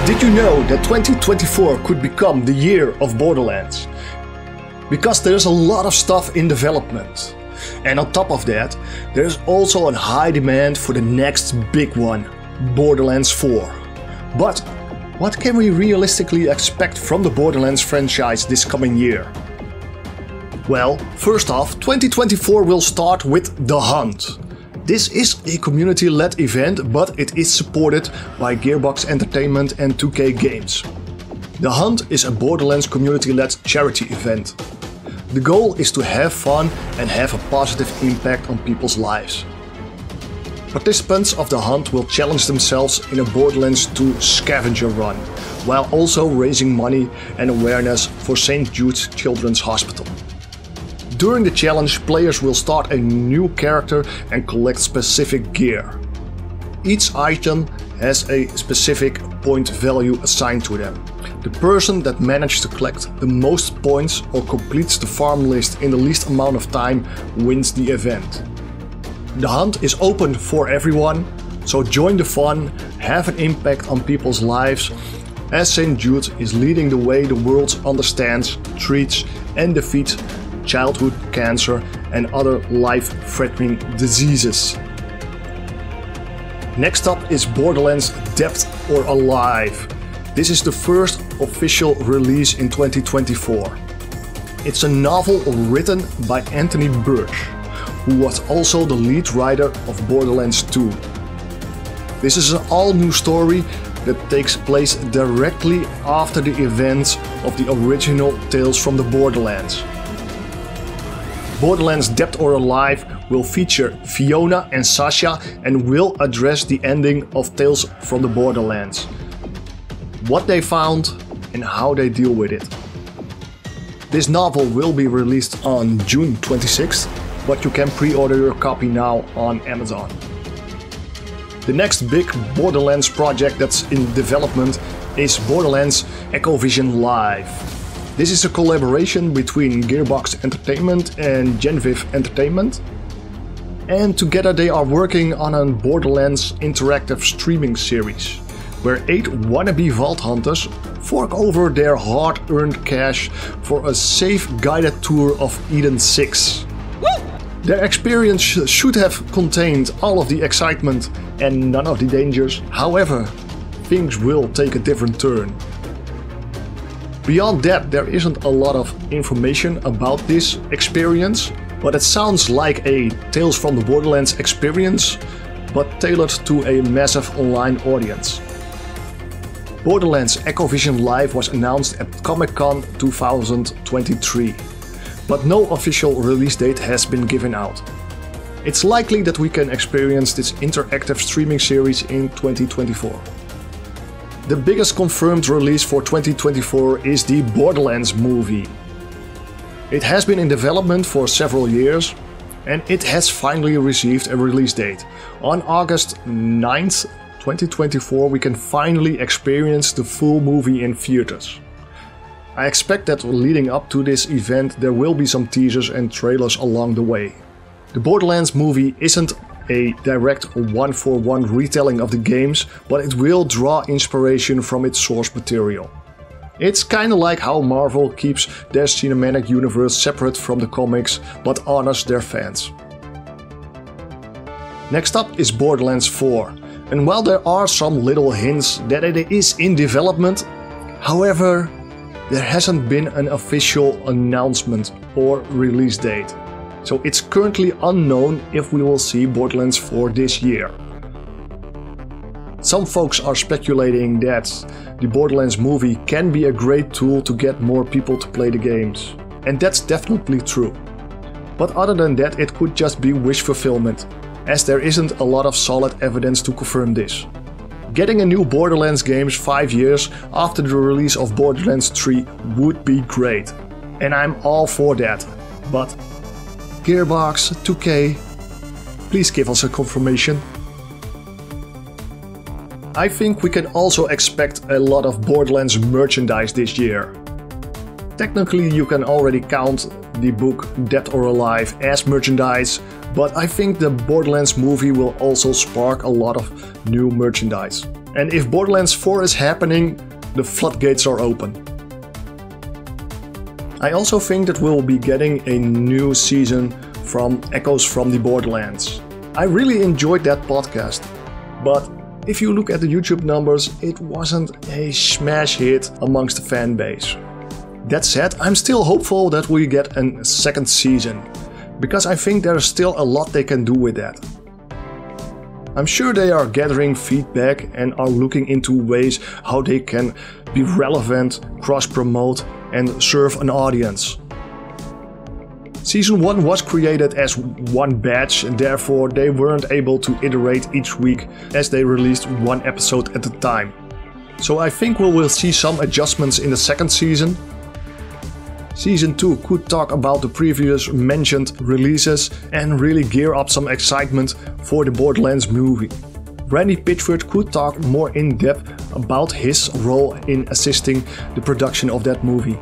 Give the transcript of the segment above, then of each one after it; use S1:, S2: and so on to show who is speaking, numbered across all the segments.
S1: Did you know that 2024 could become the year of Borderlands? Because there's a lot of stuff in development. And on top of that, there's also a high demand for the next big one, Borderlands 4. But what can we realistically expect from the Borderlands franchise this coming year? Well, first off, 2024 will start with The Hunt. This is a community-led event, but it is supported by Gearbox Entertainment and 2K Games. The Hunt is a Borderlands community-led charity event. The goal is to have fun and have a positive impact on people's lives. Participants of The Hunt will challenge themselves in a Borderlands 2 scavenger run, while also raising money and awareness for St. Jude's Children's Hospital. During the challenge, players will start a new character and collect specific gear. Each item has a specific point value assigned to them. The person that manages to collect the most points or completes the farm list in the least amount of time wins the event. The hunt is open for everyone, so join the fun, have an impact on people's lives, as St. Jude is leading the way the world understands, treats and defeats childhood cancer and other life-threatening diseases. Next up is Borderlands Dead or Alive. This is the first official release in 2024. It's a novel written by Anthony Burch, who was also the lead writer of Borderlands 2. This is an all-new story that takes place directly after the events of the original Tales from the Borderlands. Borderlands Dead or Alive will feature Fiona and Sasha and will address the ending of Tales from the Borderlands, what they found and how they deal with it. This novel will be released on June 26th, but you can pre-order your copy now on Amazon. The next big Borderlands project that's in development is Borderlands EchoVision Live. This is a collaboration between Gearbox Entertainment and Genvid Entertainment. And together they are working on a Borderlands interactive streaming series, where 8 wannabe vault hunters fork over their hard-earned cash for a safe guided tour of Eden 6. Their experience should have contained all of the excitement and none of the dangers. However, things will take a different turn. Beyond that, there isn't a lot of information about this experience, but it sounds like a Tales from the Borderlands experience, but tailored to a massive online audience. Borderlands EchoVision Live was announced at Comic-Con 2023, but no official release date has been given out. It's likely that we can experience this interactive streaming series in 2024. The biggest confirmed release for 2024 is the Borderlands Movie. It has been in development for several years and it has finally received a release date. On August 9th, 2024 we can finally experience the full movie in theaters. I expect that leading up to this event there will be some teasers and trailers along the way. The Borderlands Movie isn't a direct one-for-one retelling of the games, but it will draw inspiration from its source material. It's kinda like how Marvel keeps their cinematic universe separate from the comics, but honors their fans. Next up is Borderlands 4, and while there are some little hints that it is in development, however, there hasn't been an official announcement or release date. So it's currently unknown if we will see Borderlands 4 this year. Some folks are speculating that the Borderlands movie can be a great tool to get more people to play the games. And that's definitely true. But other than that, it could just be wish fulfillment, as there isn't a lot of solid evidence to confirm this. Getting a new Borderlands game 5 years after the release of Borderlands 3 would be great. And I'm all for that. But Gearbox, 2K, please give us a confirmation. I think we can also expect a lot of Borderlands merchandise this year. Technically you can already count the book Dead or Alive as merchandise, but I think the Borderlands movie will also spark a lot of new merchandise. And if Borderlands 4 is happening, the floodgates are open. I also think that we'll be getting a new season from Echoes from the Borderlands. I really enjoyed that podcast, but if you look at the YouTube numbers, it wasn't a smash hit amongst the fan base. That said, I'm still hopeful that we get a second season, because I think there's still a lot they can do with that. I'm sure they are gathering feedback and are looking into ways how they can be relevant, cross-promote and serve an audience. Season 1 was created as one batch, and therefore they weren't able to iterate each week as they released one episode at a time. So I think we will see some adjustments in the second season. Season 2 could talk about the previous mentioned releases and really gear up some excitement for the Borderlands movie. Randy Pitchford could talk more in depth about his role in assisting the production of that movie.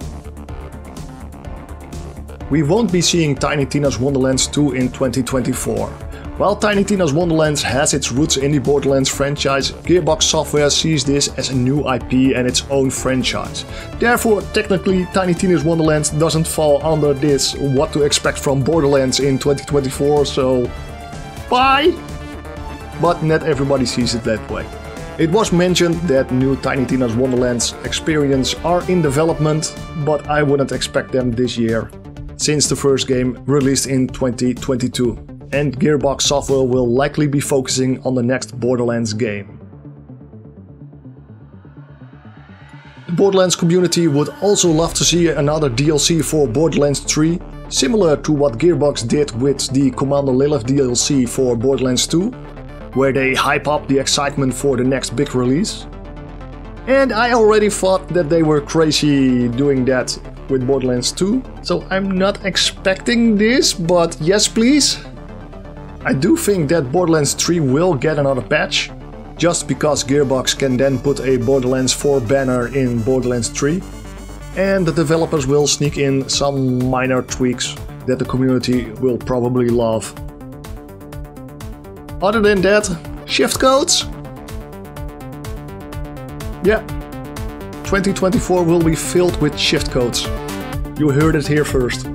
S1: We won't be seeing Tiny Tina's Wonderlands 2 in 2024. While Tiny Tina's Wonderlands has its roots in the Borderlands franchise, Gearbox Software sees this as a new IP and its own franchise. Therefore, technically, Tiny Tina's Wonderlands doesn't fall under this what to expect from Borderlands in 2024, so bye! But not everybody sees it that way. It was mentioned that new Tiny Tina's Wonderlands experience are in development, but I wouldn't expect them this year, since the first game released in 2022, and Gearbox Software will likely be focusing on the next Borderlands game. The Borderlands community would also love to see another DLC for Borderlands 3, similar to what Gearbox did with the Commander Lilith DLC for Borderlands 2, where they hype up the excitement for the next big release. And I already thought that they were crazy doing that with Borderlands 2, so I'm not expecting this, but yes please. I do think that Borderlands 3 will get another patch, just because Gearbox can then put a Borderlands 4 banner in Borderlands 3, and the developers will sneak in some minor tweaks that the community will probably love. Other than that, shift codes? Yeah, 2024 will be filled with shift codes. You heard it here first.